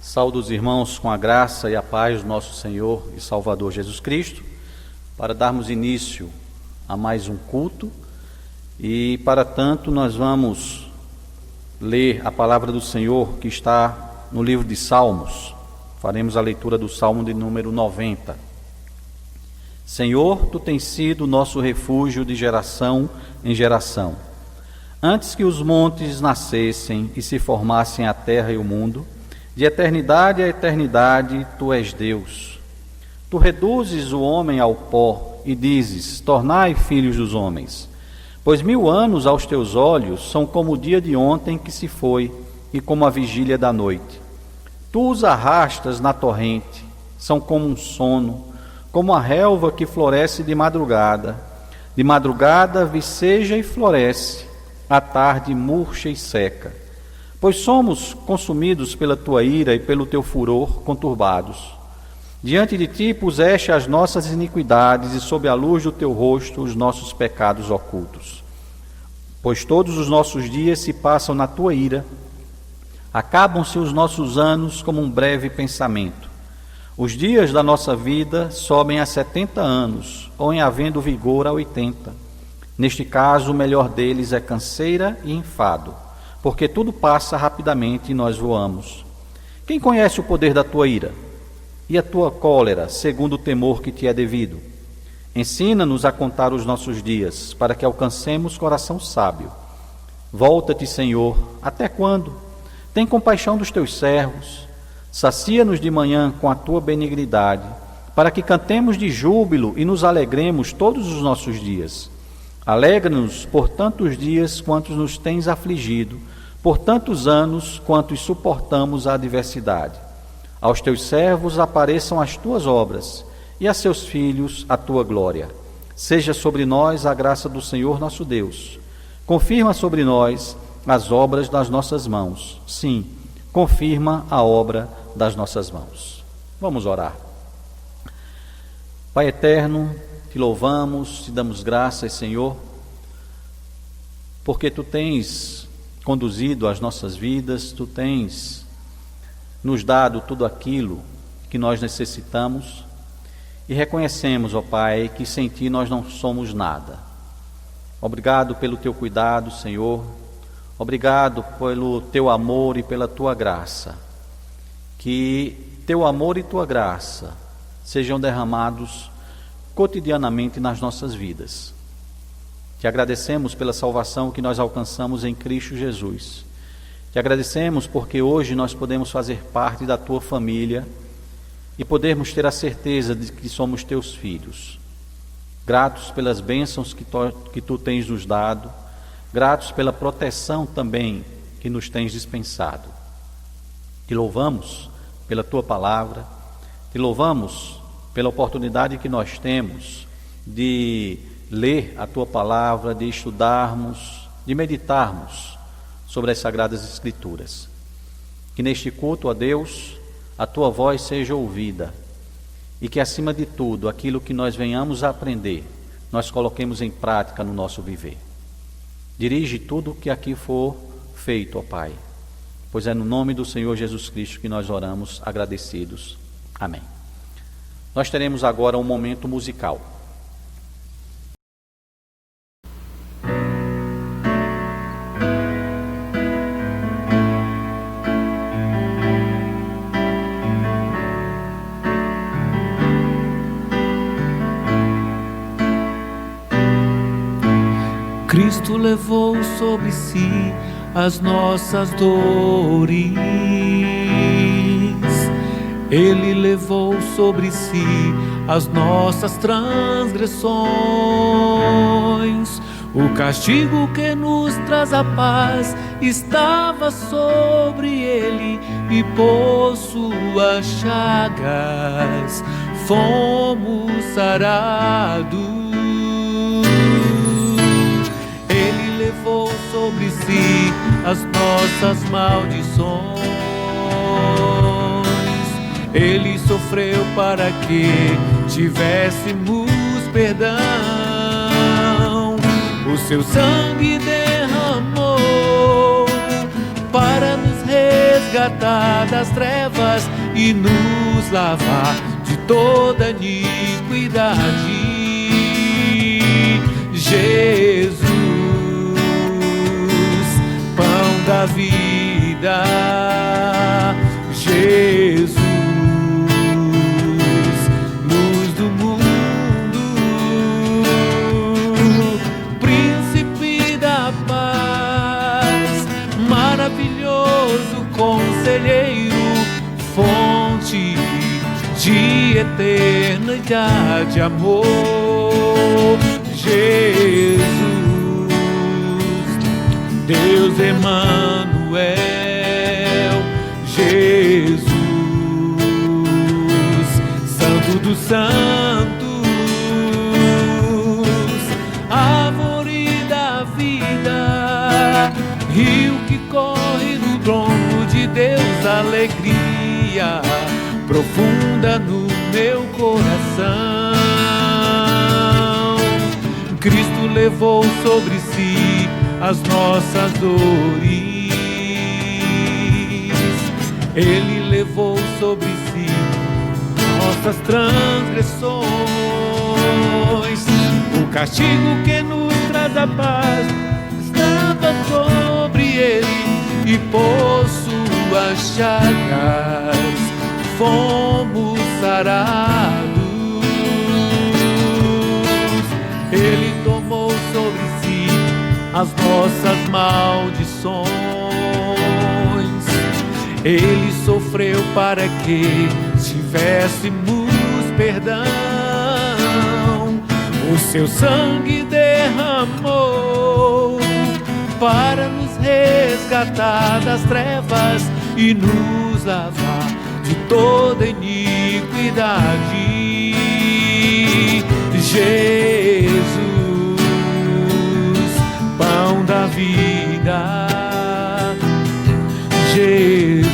Saúdo os irmãos com a graça e a paz do nosso Senhor e Salvador Jesus Cristo, para darmos início a mais um culto, e para tanto nós vamos ler a palavra do Senhor que está no livro de Salmos. Faremos a leitura do Salmo de número 90. Senhor, Tu tens sido nosso refúgio de geração em geração. Antes que os montes nascessem e se formassem a terra e o mundo, de eternidade a eternidade, Tu és Deus. Tu reduzes o homem ao pó e dizes: tornai filhos dos homens. Pois 1000 anos aos Teus olhos são como o dia de ontem que se foi e como a vigília da noite. Tu os arrastas na torrente, são como um sono, como a relva que floresce de madrugada. De madrugada viceja e floresce, à tarde murcha e seca. Pois somos consumidos pela Tua ira e pelo Teu furor conturbados. Diante de Ti puseste as nossas iniquidades e sob a luz do Teu rosto os nossos pecados ocultos. Pois todos os nossos dias se passam na Tua ira, acabam-se os nossos anos como um breve pensamento. Os dias da nossa vida sobem a 70 anos, ou em havendo vigor a 80. Neste caso, o melhor deles é canseira e enfado, porque tudo passa rapidamente e nós voamos. Quem conhece o poder da Tua ira e a Tua cólera, segundo o temor que Te é devido? Ensina-nos a contar os nossos dias, para que alcancemos coração sábio. Volta-te, Senhor, até quando? Tem compaixão dos Teus servos. Sacia-nos de manhã com a Tua benignidade, para que cantemos de júbilo e nos alegremos todos os nossos dias. Alegra-nos por tantos dias quantos nos tens afligido, por tantos anos quantos suportamos a adversidade. Aos Teus servos apareçam as Tuas obras, e a seus filhos a Tua glória. Seja sobre nós a graça do Senhor nosso Deus. Confirma sobre nós as obras das nossas mãos. Sim, confirma a obra das nossas mãos. Vamos orar. Pai eterno, Te louvamos, Te damos graças, Senhor, porque Tu tens conduzido as nossas vidas, Tu tens nos dado tudo aquilo que nós necessitamos e reconhecemos, ó Pai, que sem Ti nós não somos nada. Obrigado pelo Teu cuidado, Senhor. Obrigado pelo Teu amor e pela Tua graça. Que Teu amor e Tua graça sejam derramados cotidianamente nas nossas vidas. Te agradecemos pela salvação que nós alcançamos em Cristo Jesus. Te agradecemos porque hoje nós podemos fazer parte da Tua família e podermos ter a certeza de que somos Teus filhos. Gratos pelas bênçãos que Tu tens nos dado, gratos pela proteção também que nos tens dispensado. Te louvamos pela Tua palavra, Te louvamos pela oportunidade que nós temos de ler a Tua palavra, de estudarmos, de meditarmos sobre as Sagradas Escrituras. Que neste culto a Deus, a Tua voz seja ouvida e que, acima de tudo, aquilo que nós venhamos a aprender, nós coloquemos em prática no nosso viver. Dirige tudo o que aqui for feito, ó Pai, pois é no nome do Senhor Jesus Cristo que nós oramos agradecidos. Amém. Nós teremos agora um momento musical. Cristo levou sobre si as nossas dores. Ele levou sobre si as nossas transgressões. O castigo que nos traz a paz estava sobre ele, e por suas chagas fomos sarados. Ele levou sobre si as nossas maldições. Ele sofreu para que tivéssemos perdão. O seu sangue derramou para nos resgatar. resgatar das trevas e nos lavar de toda iniquidade. Jesus, pão da vida. Jesus, luz do mundo, príncipe da paz, maravilhoso conselheiro, fonte de eternidade, amor. Jesus, Deus Emanuel, Jesus, Santo dos Santos, árvore da vida, rio que corre no trono de Deus, alegria profunda no meu coração. Cristo levou sobre si as nossas dores, Ele levou sobre si nossas transgressões. O castigo que nos traz a paz estava sobre Ele, e por suas chagas fomos sarados. Ele tomou sobre si as nossas maldições, Ele sofreu para que tivéssemos perdão. O seu sangue derramou para nos resgatar das trevas e nos lavar de toda iniquidade. Jesus, pão da vida. Jesus,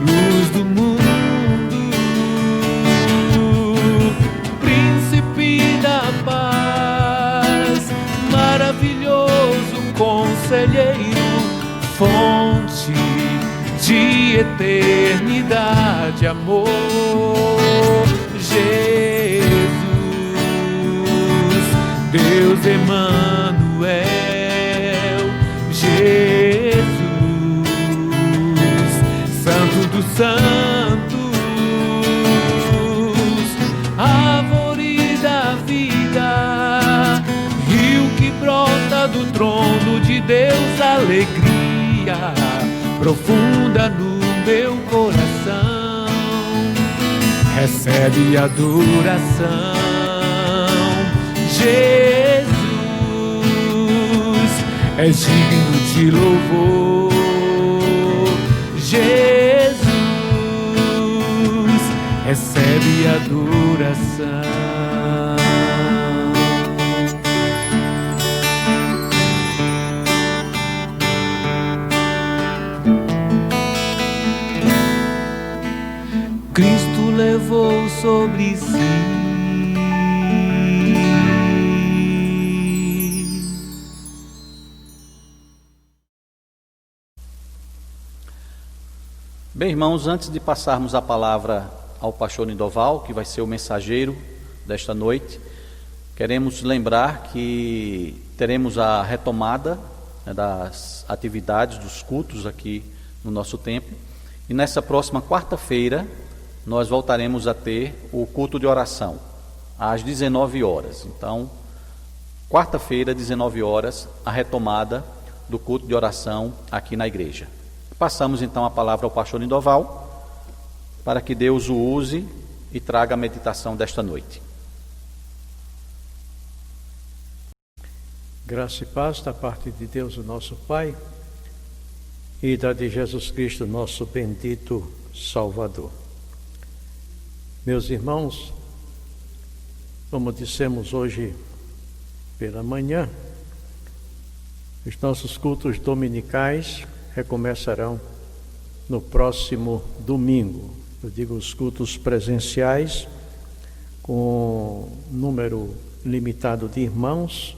luz do mundo, príncipe da paz, maravilhoso conselheiro, fonte de eternidade, amor. Jesus, Deus Emanuel, Jesus, Santo dos Santos, árvore da vida, rio que brota do trono de Deus, alegria profunda no meu coração. Recebe adoração, Jesus, és digno de louvor. Jesus, recebe adoração. Cristo levou sobre si Bem, irmãos, antes de passarmos a palavra ao pastor Nidoval, que vai ser o mensageiro desta noite, queremos lembrar que teremos a retomada, né, das atividades, dos cultos aqui no nosso templo, e nessa próxima quarta-feira nós voltaremos a ter o culto de oração, às 19 horas. Então, quarta-feira, 19 horas, a retomada do culto de oração aqui na igreja. Passamos então a palavra ao pastor Nidoval, para que Deus o use e traga a meditação desta noite. Graça e paz da parte de Deus, o nosso Pai, e da de Jesus Cristo, nosso bendito Salvador. Meus irmãos, como dissemos hoje pela manhã, os nossos cultos dominicais recomeçarão no próximo domingo. Eu digo os cultos presenciais, com número limitado de irmãos,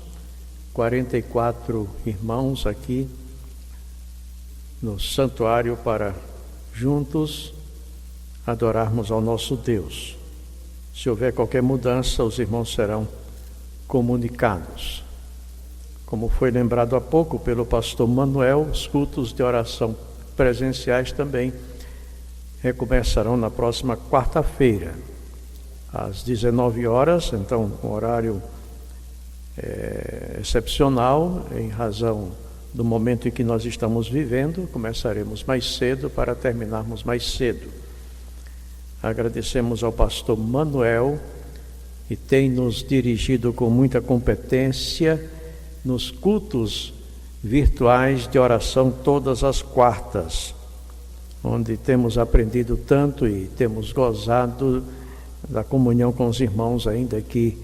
44 irmãos aqui no santuário para juntos adorarmos ao nosso Deus. Se houver qualquer mudança, os irmãos serão comunicados. Como foi lembrado há pouco pelo pastor Manuel, os cultos de oração presenciais também recomeçarão na próxima quarta-feira, às 19 horas, então um horário excepcional, em razão do momento em que nós estamos vivendo. Começaremos mais cedo para terminarmos mais cedo. Agradecemos ao pastor Manuel, que tem nos dirigido com muita competência nos cultos virtuais de oração todas as quartas, onde temos aprendido tanto e temos gozado da comunhão com os irmãos ainda aqui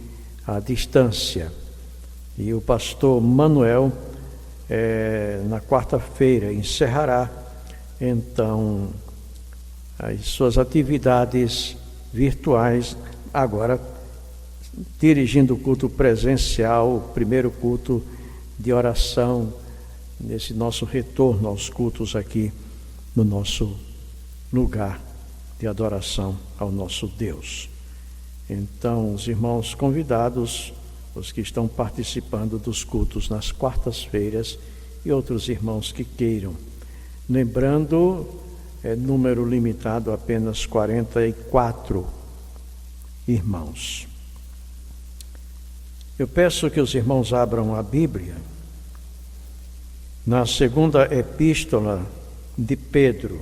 à distância. E o pastor Manuel, na quarta-feira, encerrará então as suas atividades virtuais, agora dirigindo o culto presencial, o primeiro culto de oração, nesse nosso retorno aos cultos aqui no nosso lugar de adoração ao nosso Deus. Então, os irmãos convidados, os que estão participando dos cultos nas quartas-feiras e outros irmãos que queiram. Lembrando, número limitado, apenas 44 irmãos. Eu peço que os irmãos abram a Bíblia na segunda epístola de Pedro.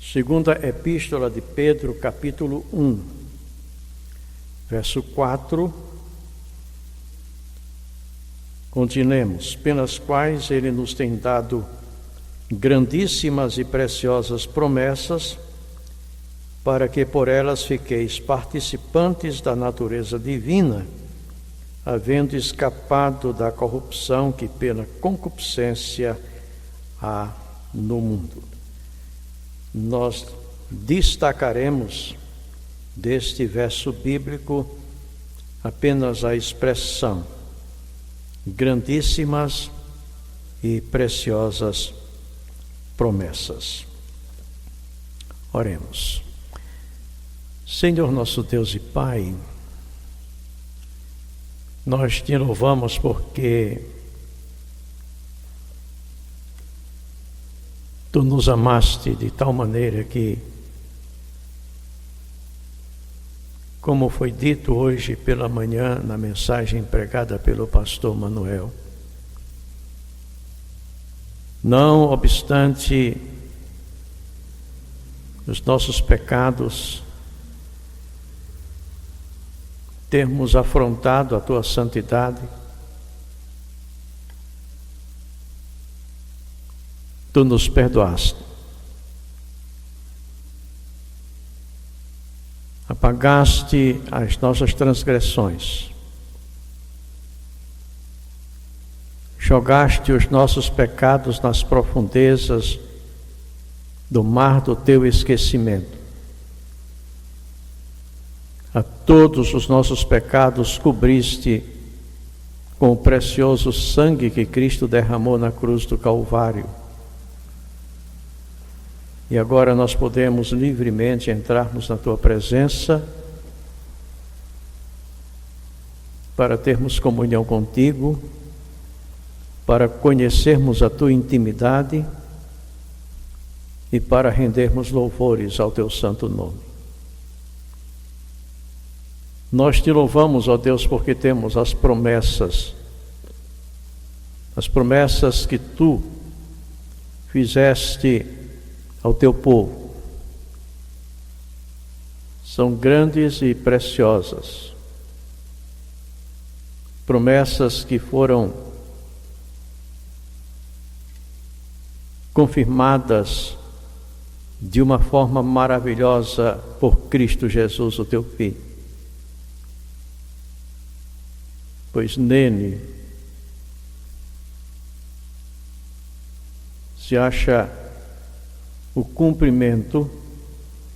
Segunda epístola de Pedro, capítulo 1, verso 4. Continuemos, pelas quais ele nos tem dado grandíssimas e preciosas promessas, para que por elas fiqueis participantes da natureza divina, havendo escapado da corrupção que pela concupiscência há no mundo. Nós destacaremos deste verso bíblico apenas a expressão grandíssimas e preciosas promessas. Oremos. Senhor nosso Deus e Pai, nós te louvamos porque Tu nos amaste de tal maneira que, como foi dito hoje pela manhã na mensagem pregada pelo pastor Manuel, não obstante os nossos pecados, termos afrontado a Tua santidade, Tu nos perdoaste. Apagaste as nossas transgressões. Jogaste os nossos pecados nas profundezas do mar do Teu esquecimento. A todos os nossos pecados cobriste com o precioso sangue que Cristo derramou na cruz do Calvário. E agora nós podemos livremente entrarmos na Tua presença para termos comunhão contigo, para conhecermos a Tua intimidade e para rendermos louvores ao Teu santo nome. Nós te louvamos, ó Deus, porque temos as promessas que Tu fizeste ao Teu povo. São grandes e preciosas. Promessas que foram confirmadas de uma forma maravilhosa por Cristo Jesus, o Teu Filho. Pois nele se acha o cumprimento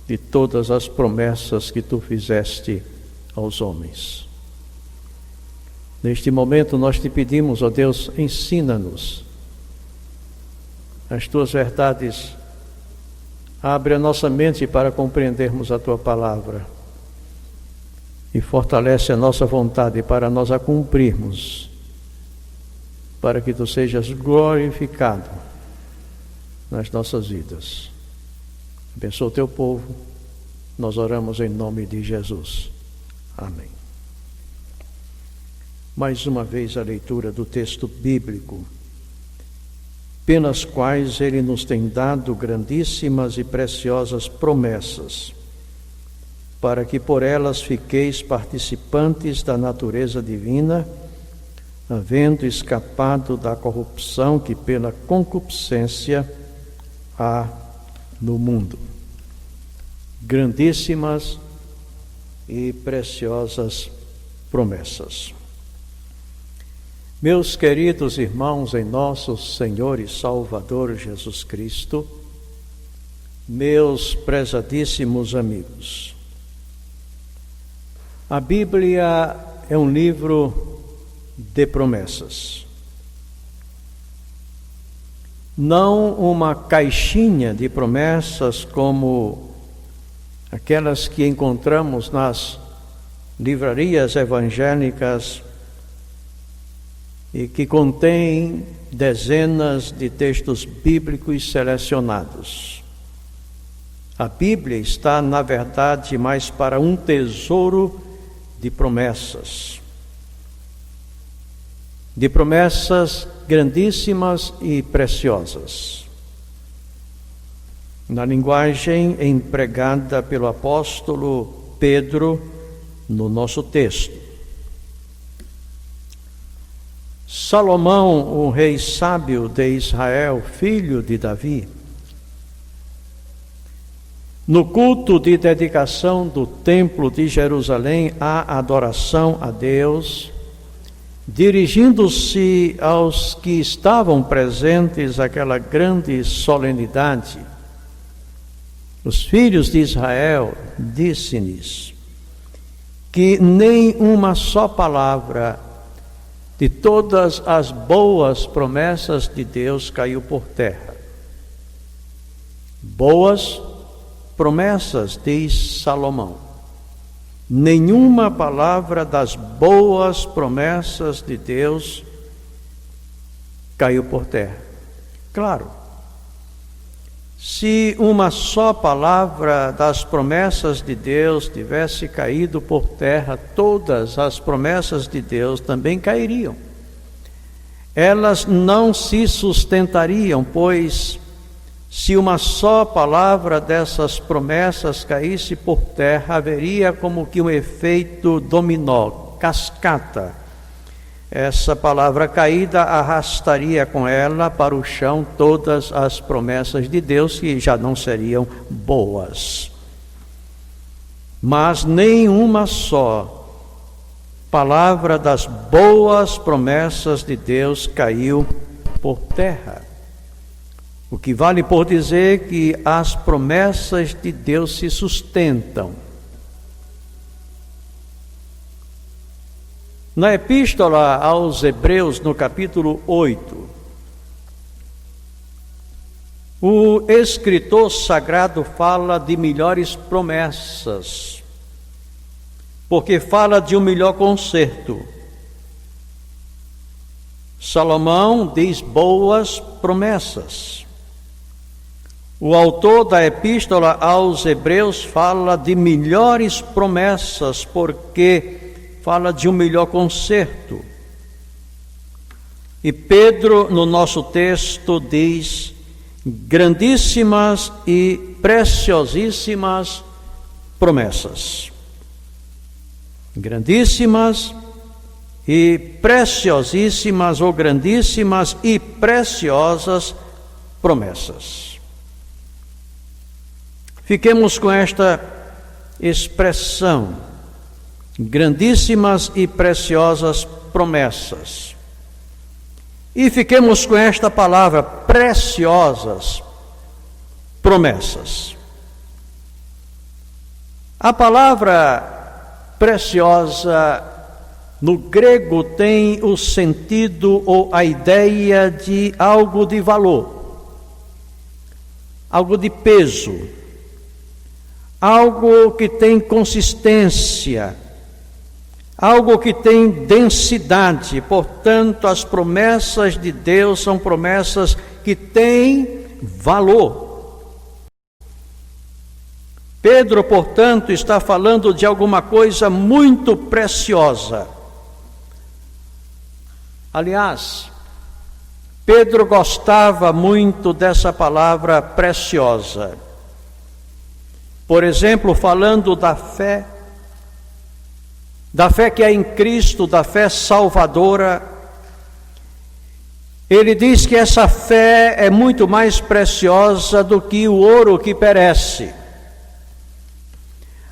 de todas as promessas que tu fizeste aos homens. Neste momento nós te pedimos, ó Deus, ensina-nos as tuas verdades, abre a nossa mente para compreendermos a tua palavra e fortalece a nossa vontade para nós a cumprirmos, para que tu sejas glorificado nas nossas vidas. Abençoa o teu povo, nós oramos em nome de Jesus. Amém. Mais uma vez a leitura do texto bíblico, pelas quais ele nos tem dado grandíssimas e preciosas promessas, para que por elas fiqueis participantes da natureza divina, havendo escapado da corrupção que pela concupiscência há no mundo. Grandíssimas e preciosas promessas. Meus queridos irmãos em nosso Senhor e Salvador Jesus Cristo, meus prezadíssimos amigos, a Bíblia é um livro de promessas. Não uma caixinha de promessas como aquelas que encontramos nas livrarias evangélicas e que contém dezenas de textos bíblicos selecionados. A Bíblia está, na verdade, mais para um tesouro de promessas grandíssimas e preciosas. Na linguagem empregada pelo apóstolo Pedro no nosso texto. Salomão, o rei sábio de Israel, filho de Davi, no culto de dedicação do templo de Jerusalém à adoração a Deus, dirigindo-se aos que estavam presentes àquela grande solenidade, os filhos de Israel, disse-lhes que nem uma só palavra de todas as boas promessas de Deus caiu por terra. Boas promessas, diz Salomão. Nenhuma palavra das boas promessas de Deus caiu por terra. Claro, se uma só palavra das promessas de Deus tivesse caído por terra, todas as promessas de Deus também cairiam. Elas não se sustentariam, pois se uma só palavra dessas promessas caísse por terra, haveria como que um efeito dominó, cascata. Essa palavra caída arrastaria com ela para o chão todas as promessas de Deus, que já não seriam boas. Mas nenhuma só palavra das boas promessas de Deus caiu por terra. O que vale por dizer que as promessas de Deus se sustentam. Na Epístola aos Hebreus, no capítulo 8, o escritor sagrado fala de melhores promessas, porque fala de um melhor conserto. Salomão diz boas promessas. O autor da Epístola aos Hebreus fala de melhores promessas, porque fala de um melhor conserto. E Pedro, no nosso texto, diz grandíssimas e preciosíssimas promessas. Grandíssimas e preciosíssimas, ou grandíssimas e preciosas promessas. Fiquemos com esta expressão, grandíssimas e preciosas promessas. E fiquemos com esta palavra, preciosas promessas. A palavra preciosa no grego tem o sentido ou a ideia de algo de valor, algo de peso, algo que tem consistência, algo que tem densidade. Portanto, as promessas de Deus são promessas que têm valor. Pedro, portanto, está falando de alguma coisa muito preciosa. Aliás, Pedro gostava muito dessa palavra preciosa. Por exemplo, falando da fé que é em Cristo, da fé salvadora, ele diz que essa fé é muito mais preciosa do que o ouro que perece.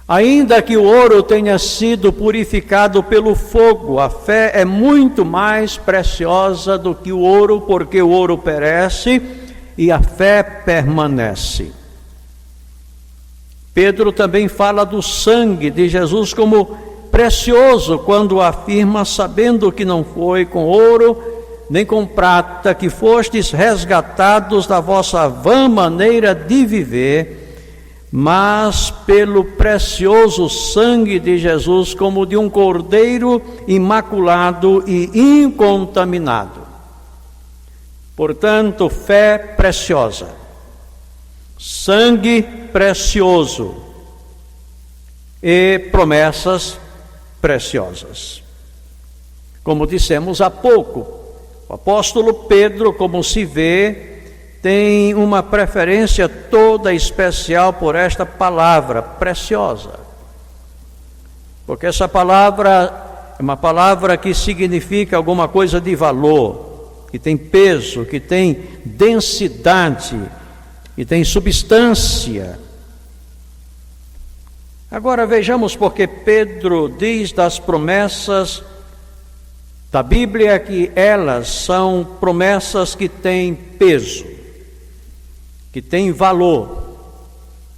Ainda que o ouro tenha sido purificado pelo fogo, a fé é muito mais preciosa do que o ouro, porque o ouro perece e a fé permanece. Pedro também fala do sangue de Jesus como precioso, quando afirma, sabendo que não foi com ouro nem com prata que fostes resgatados da vossa vã maneira de viver, mas pelo precioso sangue de Jesus, como de um cordeiro imaculado e incontaminado. Portanto, fé preciosa, sangue precioso e promessas preciosas. Como dissemos há pouco, o apóstolo Pedro, como se vê, tem uma preferência toda especial por esta palavra preciosa, porque essa palavra é uma palavra que significa alguma coisa de valor, que tem peso, que tem densidade, que tem substância. Agora vejamos porque Pedro diz das promessas da Bíblia que elas são promessas que têm peso, que têm valor,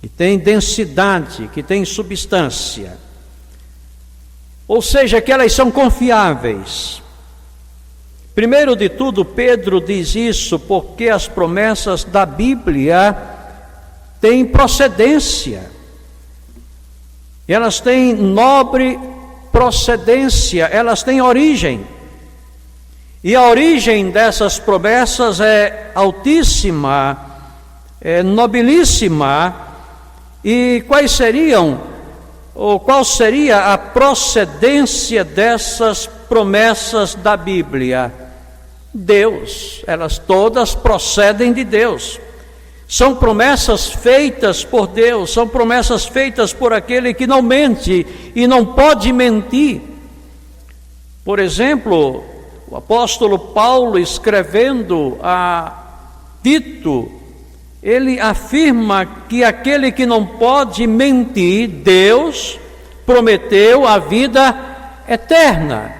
que têm densidade, que têm substância. Ou seja, que elas são confiáveis. Primeiro de tudo, Pedro diz isso porque as promessas da Bíblia têm procedência. Elas têm nobre procedência, elas têm origem. E a origem dessas promessas é altíssima, é nobilíssima. E qual seria a procedência dessas promessas da Bíblia? Deus. Elas todas procedem de Deus. São promessas feitas por Deus, são promessas feitas por aquele que não mente e não pode mentir. Por exemplo, o apóstolo Paulo, escrevendo a Tito, ele afirma que aquele que não pode mentir, Deus prometeu a vida eterna.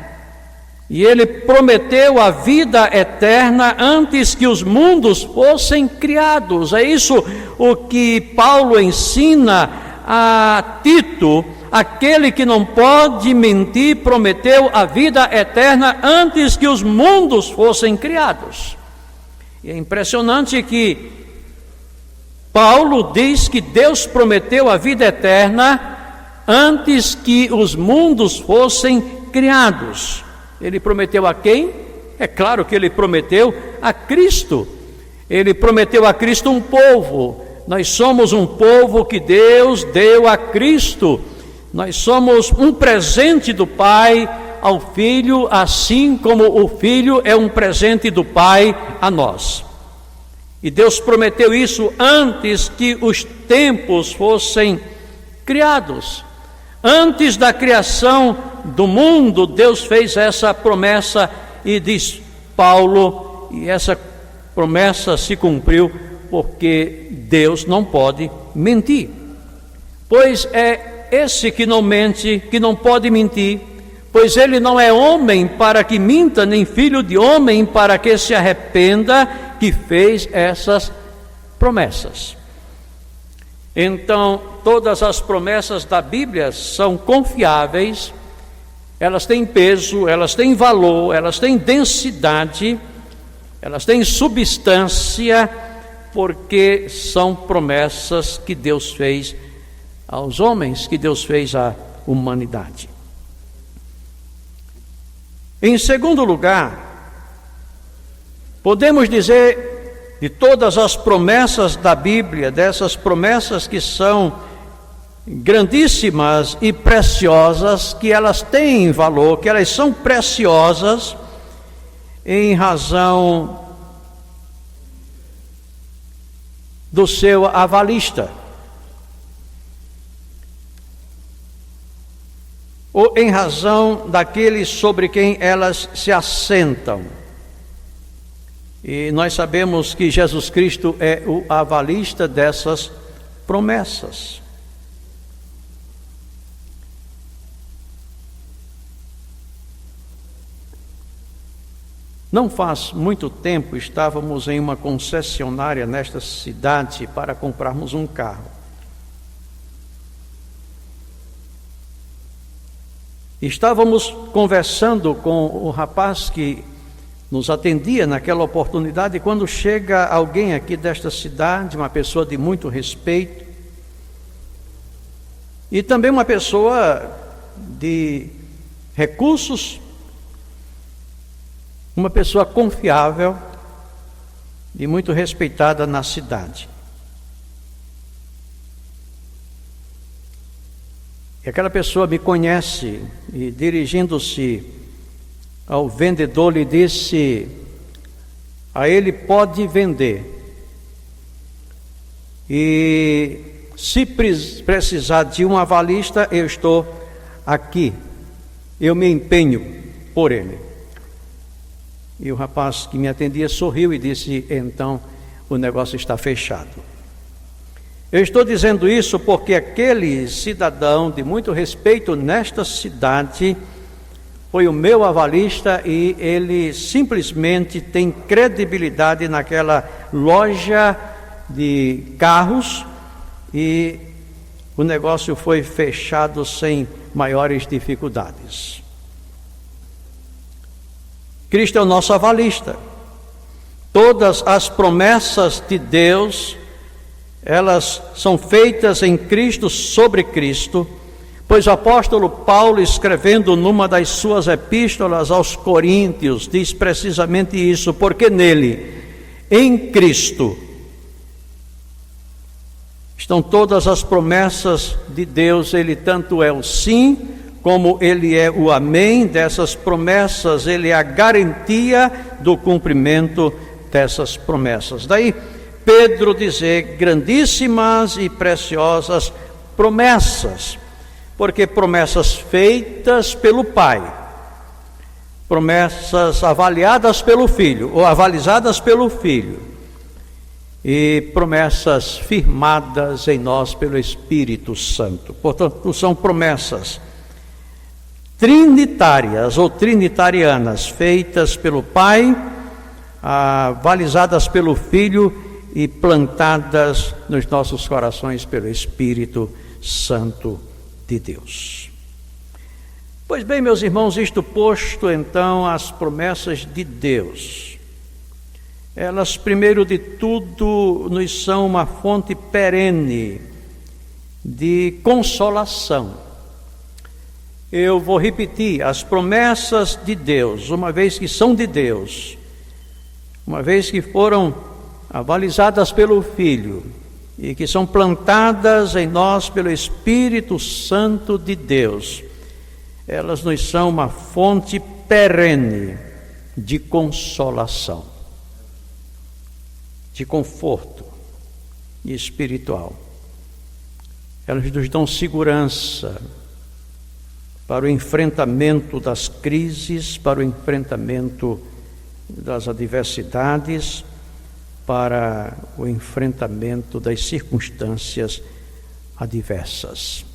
E ele prometeu a vida eterna antes que os mundos fossem criados. É isso o que Paulo ensina a Tito. Aquele que não pode mentir prometeu a vida eterna antes que os mundos fossem criados. E é impressionante que Paulo diz que Deus prometeu a vida eterna antes que os mundos fossem criados. Ele prometeu a quem? É claro que ele prometeu a Cristo. Ele prometeu a Cristo um povo. Nós somos um povo que Deus deu a Cristo. Nós somos um presente do Pai ao Filho, assim como o Filho é um presente do Pai a nós. E Deus prometeu isso antes que os tempos fossem criados. Antes da criação do mundo, Deus fez essa promessa e diz Paulo, e essa promessa se cumpriu porque Deus não pode mentir. Pois é esse que não mente, que não pode mentir, pois ele não é homem para que minta, nem filho de homem para que se arrependa, que fez essas promessas. Então, todas as promessas da Bíblia são confiáveis, elas têm peso, elas têm valor, elas têm densidade, elas têm substância, porque são promessas que Deus fez aos homens, que Deus fez à humanidade. Em segundo lugar, podemos dizer de todas as promessas da Bíblia, dessas promessas que são grandíssimas e preciosas, que elas têm valor, que elas são preciosas em razão do seu avalista, ou em razão daqueles sobre quem elas se assentam. E nós sabemos que Jesus Cristo é o avalista dessas promessas. Não faz muito tempo estávamos em uma concessionária nesta cidade para comprarmos um carro. Estávamos conversando com o rapaz que nos atendia naquela oportunidade, quando chega alguém aqui desta cidade, uma pessoa de muito respeito, e também uma pessoa de recursos, uma pessoa confiável e muito respeitada na cidade. E aquela pessoa me conhece e, dirigindo-se ao vendedor, lhe disse: a ele pode vender, e se precisar de um avalista, eu estou aqui, eu me empenho por ele. E o rapaz que me atendia sorriu e disse: então o negócio está fechado. Eu estou dizendo isso porque aquele cidadão de muito respeito nesta cidade foi o meu avalista, e ele simplesmente tem credibilidade naquela loja de carros, e o negócio foi fechado sem maiores dificuldades. Cristo é o nosso avalista. Todas as promessas de Deus, elas são feitas em Cristo, sobre Cristo, pois o apóstolo Paulo, escrevendo numa das suas epístolas aos Coríntios, diz precisamente isso: porque nele, em Cristo, estão todas as promessas de Deus. Ele tanto é o sim, como ele é o amém dessas promessas, ele é a garantia do cumprimento dessas promessas. Daí Pedro dizer grandíssimas e preciosas promessas, porque promessas feitas pelo Pai, promessas avaliadas pelo Filho, ou avalizadas pelo Filho, e promessas firmadas em nós pelo Espírito Santo. Portanto, são promessas trinitárias ou trinitarianas, feitas pelo Pai, avalizadas pelo Filho e plantadas nos nossos corações pelo Espírito Santo de Deus. Pois bem, meus irmãos, isto posto, então, as promessas de Deus, elas, primeiro de tudo, nos são uma fonte perene de consolação. Eu vou repetir: as promessas de Deus, uma vez que são de Deus, uma vez que foram avalizadas pelo Filho e que são plantadas em nós pelo Espírito Santo de Deus, elas nos são uma fonte perene de consolação, de conforto espiritual. Elas nos dão segurança para o enfrentamento das crises, para o enfrentamento das adversidades, para o enfrentamento das circunstâncias adversas.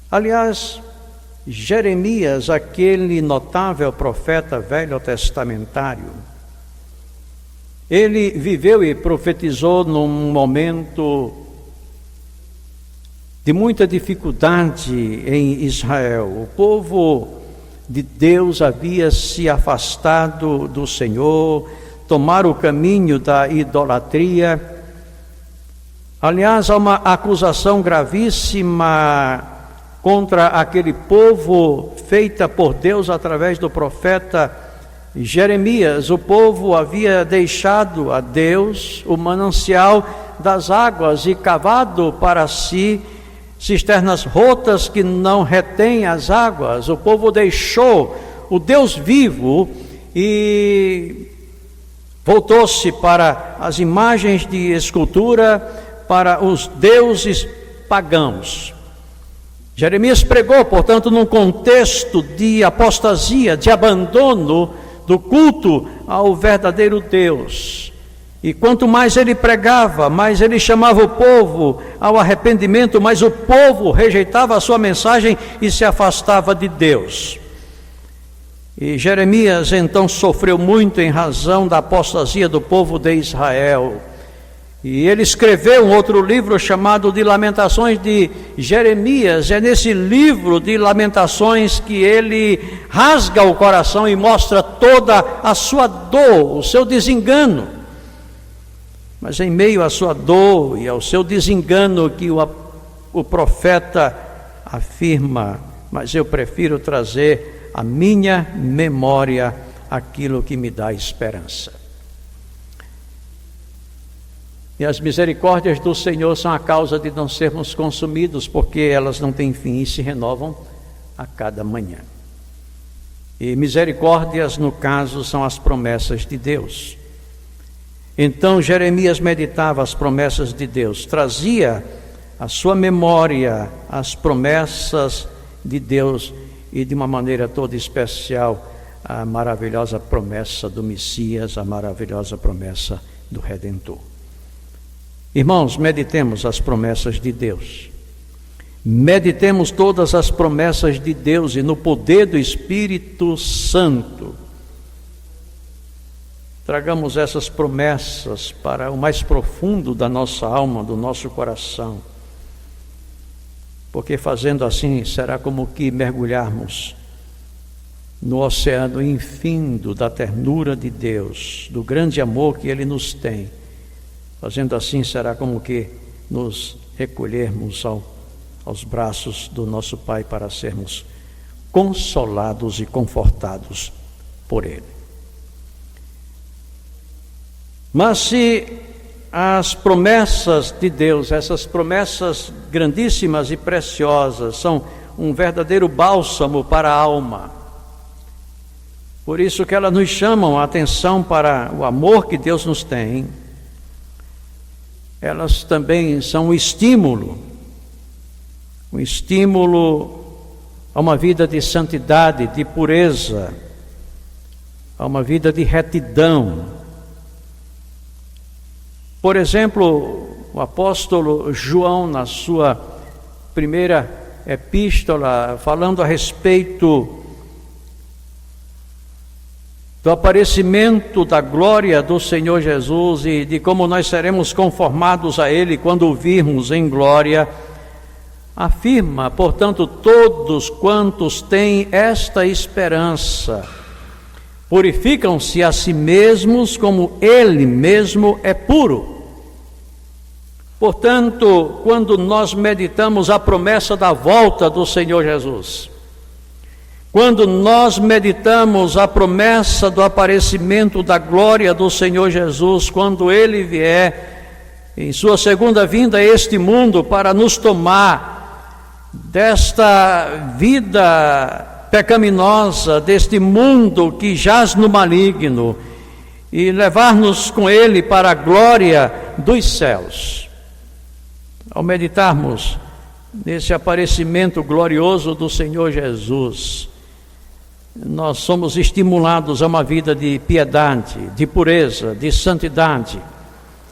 Aliás, Jeremias, aquele notável profeta velho-testamentário, Ele viveu e profetizou num momento de muita dificuldade em Israel. O povo de Deus havia se afastado do Senhor, tomaram o caminho da idolatria. Aliás, há uma acusação gravíssima contra aquele povo feita por Deus através do profeta Jeremias. O povo havia deixado a Deus o manancial das águas e cavado para si cisternas rotas que não retêm as águas. O povo deixou o Deus vivo e voltou-se para as imagens de escultura, para os deuses pagãos. Jeremias pregou, portanto, num contexto de apostasia, de abandono do culto ao verdadeiro Deus. E quanto mais ele pregava, mais ele chamava o povo ao arrependimento, mas o povo rejeitava a sua mensagem e se afastava de Deus. E Jeremias então sofreu muito em razão da apostasia do povo de Israel. E ele escreveu um outro livro chamado de Lamentações de Jeremias. É nesse livro de Lamentações que ele rasga o coração e mostra toda a sua dor, o seu desengano. Mas em meio à sua dor e ao seu desengano que o profeta afirma: mas eu prefiro trazer à minha memória aquilo que me dá esperança. E as misericórdias do Senhor são a causa de não sermos consumidos, porque elas não têm fim e se renovam a cada manhã. E misericórdias, no caso, são as promessas de Deus. Então Jeremias meditava as promessas de Deus, trazia à sua memória as promessas de Deus e de uma maneira toda especial a maravilhosa promessa do Messias, a maravilhosa promessa do Redentor. Irmãos, meditemos as promessas de Deus. Meditemos todas as promessas de Deus e no poder do Espírito Santo tragamos essas promessas para o mais profundo da nossa alma, do nosso coração, porque fazendo assim será como que mergulharmos no oceano infindo da ternura de Deus, do grande amor que Ele nos tem. Fazendo assim será como que nos recolhermos aos braços do nosso Pai para sermos consolados e confortados por Ele. Mas se as promessas de Deus, essas promessas grandíssimas e preciosas, são um verdadeiro bálsamo para a alma, por isso que elas nos chamam a atenção para o amor que Deus nos tem, elas também são um estímulo a uma vida de santidade, de pureza, a uma vida de retidão. Por exemplo, o apóstolo João, na sua primeira epístola, falando a respeito do aparecimento da glória do Senhor Jesus e de como nós seremos conformados a Ele quando o virmos em glória, afirma: portanto, todos quantos têm esta esperança purificam-se a si mesmos como Ele mesmo é puro. Portanto, quando nós meditamos a promessa da volta do Senhor Jesus, quando nós meditamos a promessa do aparecimento da glória do Senhor Jesus, quando Ele vier em sua segunda vinda a este mundo para nos tomar desta vida pecaminosa, deste mundo que jaz no maligno, e levar-nos com Ele para a glória dos céus. Ao meditarmos nesse aparecimento glorioso do Senhor Jesus, nós somos estimulados a uma vida de piedade, de pureza, de santidade,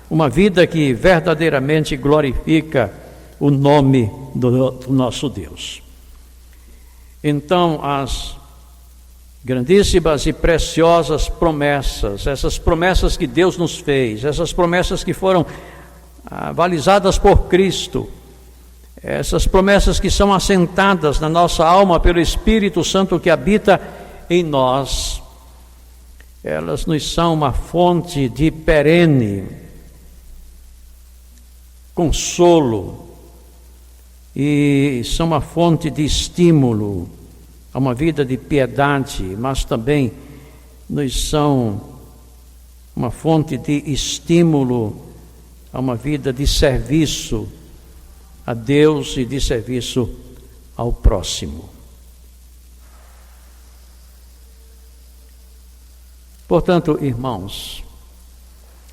uma vida que verdadeiramente glorifica o nome do nosso Deus. Então, as grandíssimas e preciosas promessas, essas promessas que Deus nos fez, essas promessas que foram avalizadas por Cristo, essas promessas que são assentadas na nossa alma pelo Espírito Santo que habita em nós, elas nos são uma fonte de perene consolo e são uma fonte de estímulo a uma vida de piedade, mas também nos são uma fonte de estímulo a uma vida de serviço a Deus e de serviço ao próximo. Portanto, irmãos,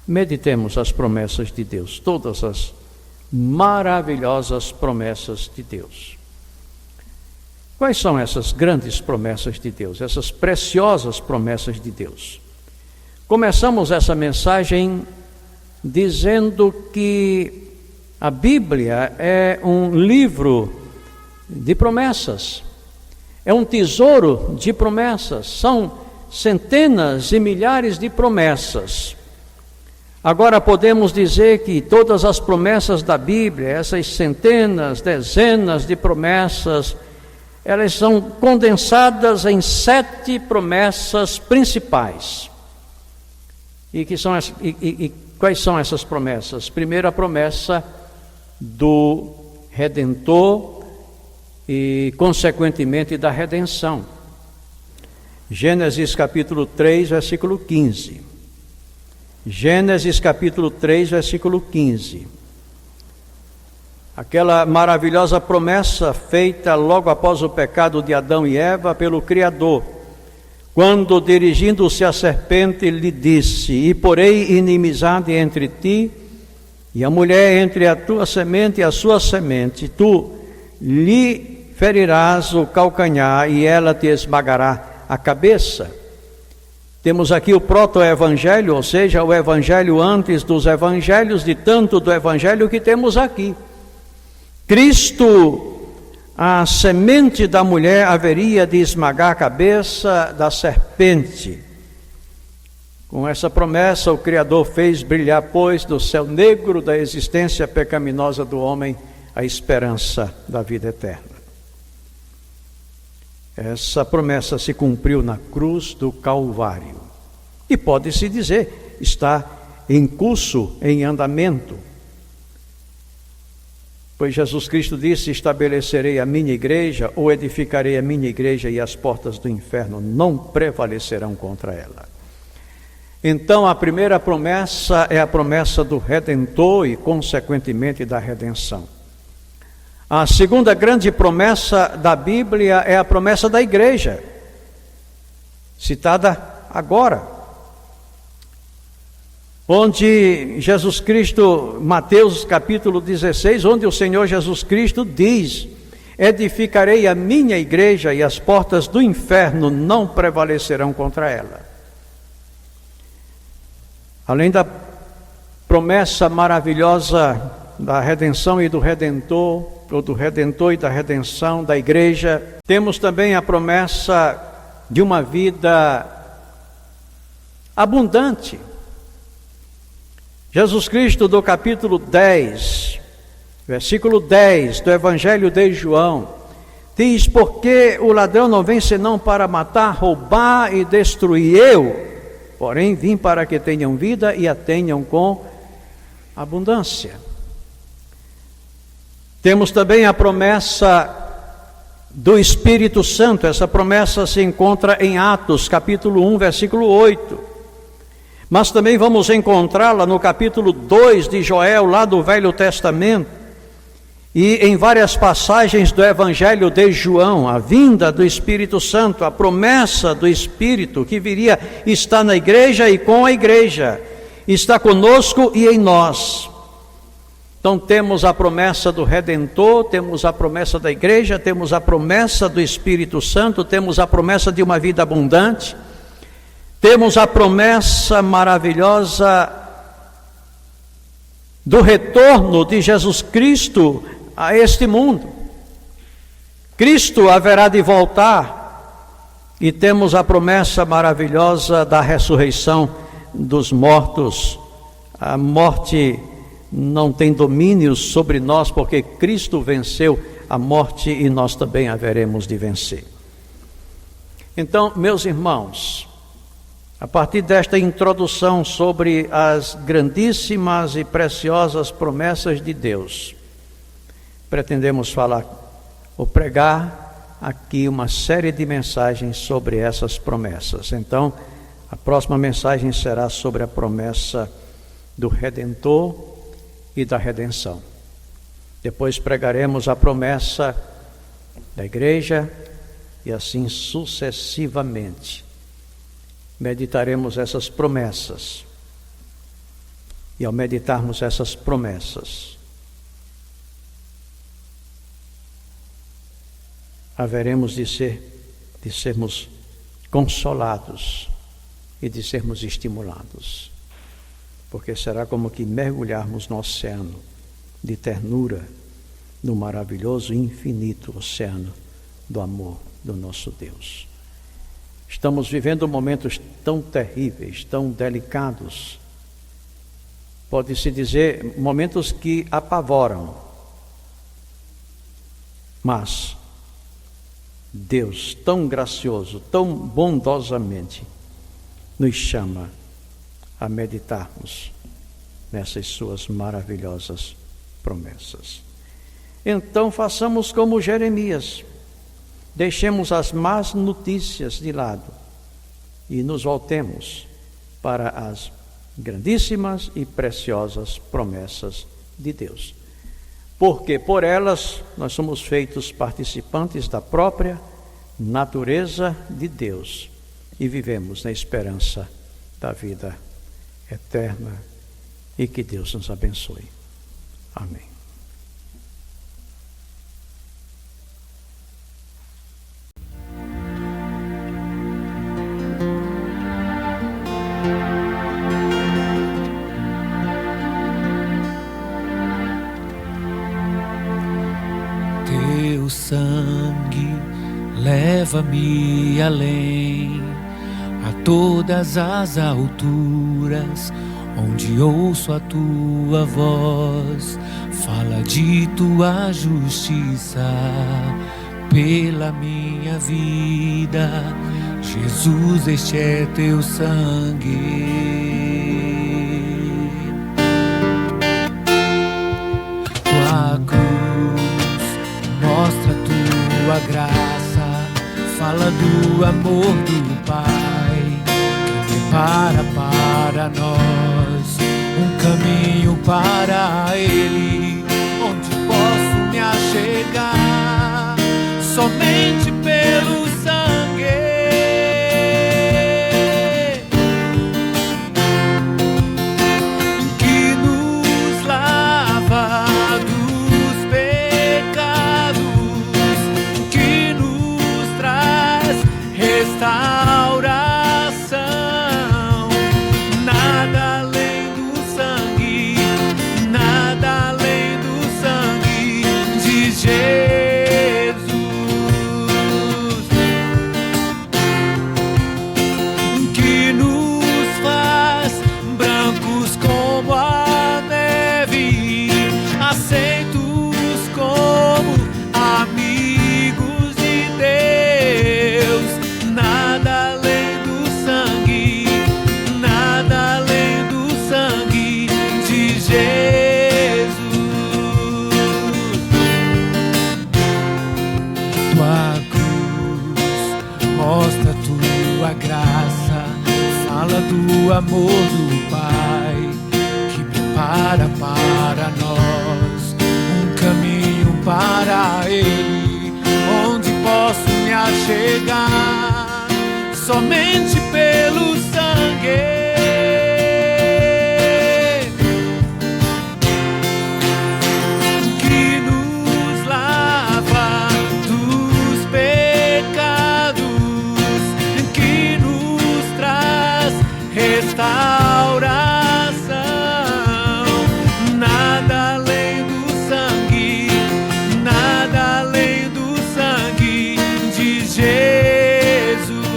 meditemos as promessas de Deus, todas as maravilhosas promessas de Deus. Quais são essas grandes promessas de Deus, essas preciosas promessas de Deus? Começamos essa mensagem dizendo que a Bíblia é um livro de promessas, é um tesouro de promessas, são centenas e milhares de promessas. Agora podemos dizer que todas as promessas da Bíblia, essas centenas, dezenas de promessas, elas são condensadas em 7 promessas principais. E quais são essas promessas? Primeiro, a promessa do Redentor e, consequentemente, da redenção. Gênesis capítulo 3, versículo 15. Gênesis capítulo 3, versículo 15. Aquela maravilhosa promessa feita logo após o pecado de Adão e Eva pelo Criador, quando, dirigindo-se à serpente, lhe disse: e porei inimizade entre ti e a mulher, entre a tua semente e a sua semente, tu lhe ferirás o calcanhar e ela te esmagará a cabeça. Temos aqui o proto-evangelho, ou seja, o evangelho antes dos evangelhos, de tanto do evangelho que temos aqui. Cristo, a semente da mulher, haveria de esmagar a cabeça da serpente. Com essa promessa, o Criador fez brilhar, pois, do céu negro da existência pecaminosa do homem, a esperança da vida eterna. Essa promessa se cumpriu na cruz do Calvário. E pode-se dizer, está em curso, em andamento. Pois Jesus Cristo disse: estabelecerei a minha igreja, ou edificarei a minha igreja, e as portas do inferno não prevalecerão contra ela. Então, a primeira promessa é a promessa do Redentor e, consequentemente, da redenção. A segunda grande promessa da Bíblia é a promessa da igreja, citada agora, onde Jesus Cristo, Mateus capítulo 16, onde o Senhor Jesus Cristo diz: edificarei a minha igreja e as portas do inferno não prevalecerão contra ela. Além da promessa maravilhosa da redenção e do Redentor, ou do Redentor e da redenção da igreja, temos também a promessa de uma vida abundante. Jesus Cristo, do capítulo 10, versículo 10 do Evangelho de João, diz: porque o ladrão não vem senão para matar, roubar e destruir. Eu, porém, vim para que tenham vida e a tenham com abundância. Temos também a promessa do Espírito Santo. Essa promessa se encontra em Atos, capítulo 1, versículo 8. Mas também vamos encontrá-la no capítulo 2 de Joel, lá do Velho Testamento, e em várias passagens do Evangelho de João. A vinda do Espírito Santo, a promessa do Espírito que viria, está na igreja e com a igreja, está conosco e em nós. Então temos a promessa do Redentor, temos a promessa da igreja, temos a promessa do Espírito Santo, temos a promessa de uma vida abundante, temos a promessa maravilhosa do retorno de Jesus Cristo a este mundo. Cristo haverá de voltar E temos a promessa maravilhosa da ressurreição dos mortos. A morte não tem domínio sobre nós, porque Cristo venceu a morte e nós também haveremos de vencer. Então, meus irmãos, a partir desta introdução sobre as grandíssimas e preciosas promessas de Deus, pretendemos falar ou pregar aqui uma série de mensagens sobre essas promessas. Então, a próxima mensagem será sobre a promessa do Redentor e da redenção. Depois pregaremos a promessa da igreja e assim sucessivamente. Meditaremos essas promessas. E ao meditarmos essas promessas, haveremos de sermos consolados e de sermos estimulados, porque será como que mergulharmos no oceano de ternura, no maravilhoso e infinito oceano do amor do nosso Deus. Estamos vivendo momentos tão terríveis, tão delicados, pode-se dizer, momentos que apavoram, mas Deus, tão gracioso, tão bondosamente, nos chama a meditarmos nessas suas maravilhosas promessas. Então façamos como Jeremias, deixemos as más notícias de lado e nos voltemos para as grandíssimas e preciosas promessas de Deus. Porque por elas nós somos feitos participantes da própria natureza de Deus e vivemos na esperança da vida eterna, e que Deus nos abençoe. Amém. Teu sangue leva-me além, a todas as alturas, onde ouço a tua voz, fala de tua justiça pela minha vida. Jesus, este é teu sangue. Tua cruz mostra tua graça, fala do amor do Pai, que prepara para nós um caminho para Ele, onde posso me achegar somente pelo sangue que nos lava dos pecados, que nos traz restauração. Nada além do sangue, nada além do sangue de Jesus, que nos faz brancos como a neve, aceitos como amigos de Deus. Nada além do sangue, nada além do sangue de Jesus. Tua cruz mostra tua graça, fala do amor do Pai, que prepara para nós um caminho para Ele, onde posso me achegar somente pelo sangue que nos lava dos pecados, que nos traz restauração. Nada além do sangue, nada além do sangue de Jesus.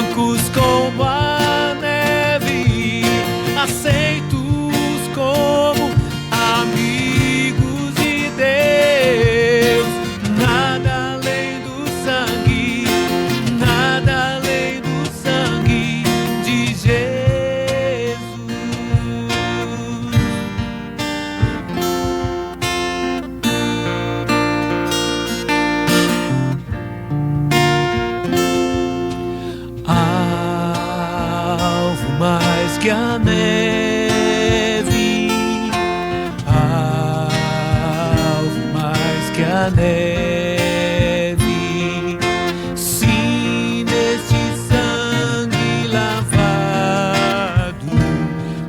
brancos como a neve, aceitos como amigos de Deus. Nada além do sangue, nada além do sangue de Jesus. Alvo mais que a neve, alvo mais que a neve, sim, neste sangue lavado,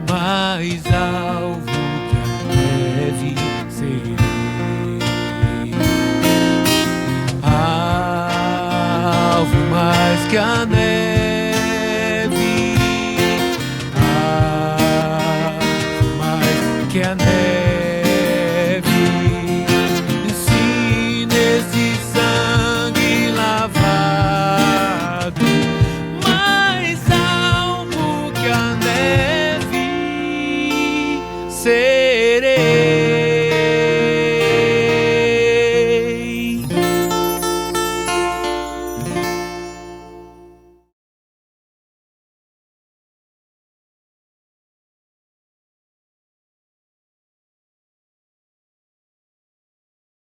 mais alvo que a neve serei. Alvo mais que a neve,